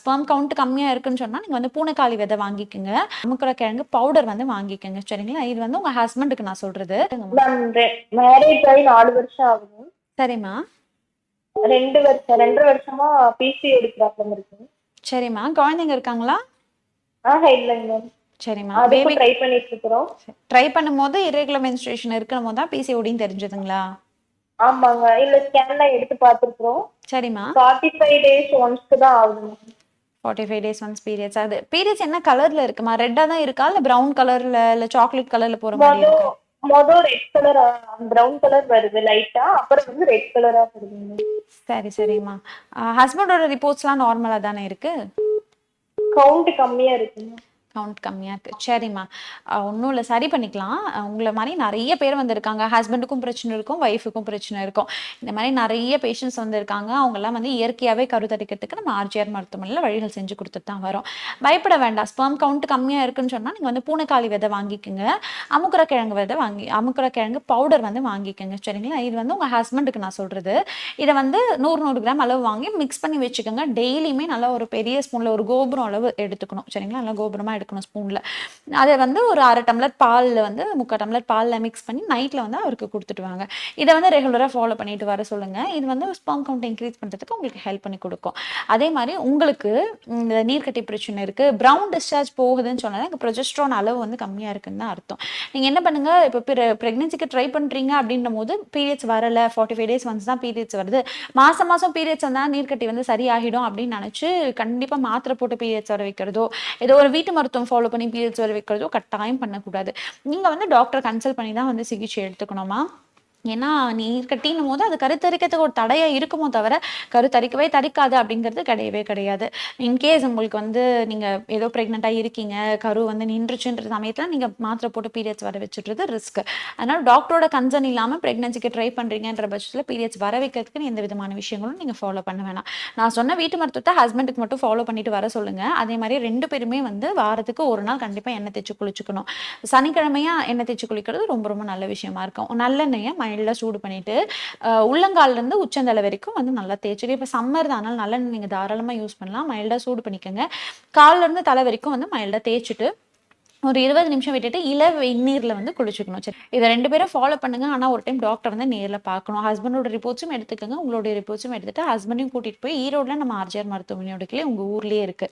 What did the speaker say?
Sperm count கம்மியா இருக்குன்னு சொன்னா நீங்க வந்து பூனைக்காளி விதை வாங்கிக்கோங்க. அமுக்குற கிழங்கு பவுடர் வந்து வாங்கிக்கோங்க. சரிங்களா? இது வந்து உங்க ஹஸ்பண்டுக்கு நான் சொல்றது. மேம் மேரேஜ் ஆகி 4 வருஷம் ஆகுது. சரிம்மா. 2 வருஷமா பிசிஓடி ப்ராப்ளம் இருக்கு. சரிம்மா. குழந்தைங்க இருக்காங்களா? இல்லைங்க மேம். சரிம்மா. அதுக்கும் பேபி ட்ரை பண்ணிட்டு இருக்கிறோம். ட்ரை பண்ணும்போது இர்ரெகுலர் மென்ஸ்ட்ரேஷன் இருக்கும்போது தான் பிசிஓடின்னு தெரிஞ்சதுங்களா? ஆமாங்க. இல்ல ஸ்கேன்லாம் எடுத்து பார்த்துருக்குறோம். சரிம்மா. 45 டேஸ் ஒன்ஸ்க்கு தான் ஆகுது மேம். 45 டேஸ் ஒன்ஸ் பீரியட்ஸ் ஆகுது. பீரியட்ஸ் என்ன கலர்ல இருக்குமா? ரெட்டா தான் இருக்கா? இல்ல ப்ரவுன் கலர்ல இல்ல சாக்லேட் கலர்ல போற மாரி மொத இருக்கா? மொத ரெட் கலர் ப்ரௌன் கலர் வருது லைட்டா. அப்புறம் வந்து ரெட் கலரா வருதுங்க. சரி, சரிம்மா. ஹஸ்பண்டோட ரிப்போர்ட்ஸ்லாம் நார்மலா தானே இருக்கு? கவுண்ட் கம்மியா இருக்குங்க. கவுண்ட் கம்மியா இருக்கு. சரிம்மா. ஒண்ணும் இல்ல, சரி பண்ணிக்கலாம். உங்கள மாரி நெறைய பேர் வந்திருக்காங்க. ஹஸ்பண்டுக்கும் பிரச்சனை இருக்கும், ஒய்ஃப்க்கும் பிரச்சனை இருக்கும். இந்த மாரி நெறைய பேஷண்ட்ஸ் வந்திருக்காங்க. அவங்கலாம் வந்து இயற்கையாவே கருத்தரிக்கிறதுக்கு நம்ம ஆர்ஜிஆர் மருத்துவமனையில வழிகள் செஞ்சு குடுத்துட்டு தான் வரோம். பயப்பட வேண்டாம். ஸ்பெர்ம் கவுண்ட் கம்மியா இருக்குன்னு சொன்னா நீங்க வந்து பூனைக்காளி விதை வாங்கிக்கங்க. அமுக்குற கிழங்கு விதை அமுக்குற கிழங்கு பவுடர் வந்து வாங்கிக்கங்க. சரிங்களா? இது வந்து உங்க ஹஸ்பண்டுக்கு நான் சொல்றது. இத வந்து 100 கிராம் அளவு வாங்கி மிக்ஸ் பண்ணி வச்சுக்கோங்க. டெய்லியுமே நல்லா ஒரு பெரிய ஸ்பூன்ல ஒரு கோபுரம் அளவு எடுத்துக்கணும். சரிங்களா? நல்லா கோபுரமா எடுக்கணும் ஸ்பூன்ல. அதை வந்து ஒரு 1/2 டம்ளர் பால்ல வந்து 3/4 டம்ளர் பால்ல மிக்ஸ் பண்ணி நைட்ல வந்து அவருக்கு குடுத்துட்டு வாங்க. இதை வந்து ரெகுலரா ஃபாலோ பண்ணிட்டு வர சொல்லுங்க. இது வந்து ஸ்பெர்ம் கவுண்ட் இன்க்ரீஸ் பண்றதுக்கு உங்களுக்கு ஹெல்ப் பண்ணி கொடுக்கும். அதே மாதிரி உங்களுக்கு இந்த நீர்க்கட்டி பிரச்சனை இருக்கு, பிரவுன் டிஸ்சார்ஜ் போகுதுன்னு சொன்னா இங்க ப்ரொஜெஸ்ட்ரான் அளவு வந்து கம்மியா இருக்குன்னு தான் அர்த்தம். நீங்க என்ன பண்ணுங்க, இப்போ பிரெக்னன்சிக்கு ட்ரை பண்றீங்க அப்படின்ற போது பீரியட்ஸ் வரல, 45 டேஸ் ஒன்ஸ் தான் பீரியட்ஸ் வருது, மாசம் மாசம் பீரியட்ஸ் வந்தா நீர்க்கட்டி வந்து சரியாகிடும் அப்படின்னு நினைச்சு கண்டிப்பா மாத்திரை போட்டு பீரியட்ஸ் வர வைக்கிறதோ, ஏதோ ஒரு வீட்டு மருத்துவம் ஃபாலோ பண்ணி பீரியட்ஸ் வர வைக்கிறதோ கட்டாயம் பண்ணக்கூடாது. நீங்க வந்து டாக்டர் கன்சல்ட் பண்ணி தான் வந்து சிகிச்சை எடுத்துக்கணுமா. ஏன்னா நீர்க்கட்டின்னும் போது அது கருத்தரிக்கிறதுக்கு ஒரு தடையா இருக்குமோ தவிர கருத்தரிக்கவே தரிக்காது அப்படிங்கிறது கிடையவே கிடையாது. இன்கேஸ் உங்களுக்கு வந்து நீங்க ஏதோ பிரெக்னெண்டா இருக்கீங்க, கரு வந்து நின்றுச்சுன்ற சமயத்துல நீங்க மாத்திரை போட்டு பீரியட்ஸ் வர வச்சுடுறது ரிஸ்க். அதனால டாக்டரோட கன்சர்ன் இல்லாம பிரெக்னன்சிக்கு ட்ரை பண்றீங்கன்ற பட்சத்துல பீரியட்ஸ் வர வைக்கிறதுக்கு எந்த விதமான விஷயங்களும் நீங்க ஃபாலோ பண்ண வேணாம். நான் சொன்ன வீட்டு மருத்துவத்தை ஹஸ்பண்டுக்கு மட்டும் ஃபாலோ பண்ணிட்டு வர சொல்லுங்க. அதே மாதிரி 2 பேருமே வந்து வாரத்துக்கு ஒரு நாள் கண்டிப்பா எண்ணெய் தேய்ச்சி குளிச்சுக்கணும். சனிக்கிழமையா எண்ணெய் தேய்ச்சி குளிக்கிறது ரொம்ப ரொம்ப நல்ல விஷயமா இருக்கும். நல்லெண்ணெயை மைல்டா சூடு பண்ணிட்டு உள்ளங்கால்ல இருந்து உச்சந்தலை வரைக்கும் வந்து நல்லா தேய்ச்சிட்டு, இப்போ சம்மர் தான் அதனால நல்லெண்ணெய் நீங்க தாராளமா யூஸ் பண்ணலாம். மைல்டா சூடு பண்ணிக்கோங்க. கால்ல இருந்து தலை வரைக்கும் வந்து மைல்டா தேய்ச்சிட்டு ஒரு 20 நிமிஷம் விட்டுட்டு வெந்நீர்ல வந்து குளிச்சுக்கணும். சரி, இதை 2 பேரும் ஃபாலோ பண்ணுங்க. ஆனா ஒரு டைம் டாக்டர் வந்து நேர்ல பார்க்கணும். ஹஸ்பண்டோட ரிப்போர்ட்ஸும் எடுத்துக்கோங்க, உங்களுடைய ரிப்போர்ட்ஸும் எடுத்துட்டு ஹஸ்பண்டையும் கூட்டிட்டு போய் ஈரோடுல நம்ம ஆர்ஜிஆர் மருத்துவமனையோட கிளை உங்க ஊர்லயே இருக்கு.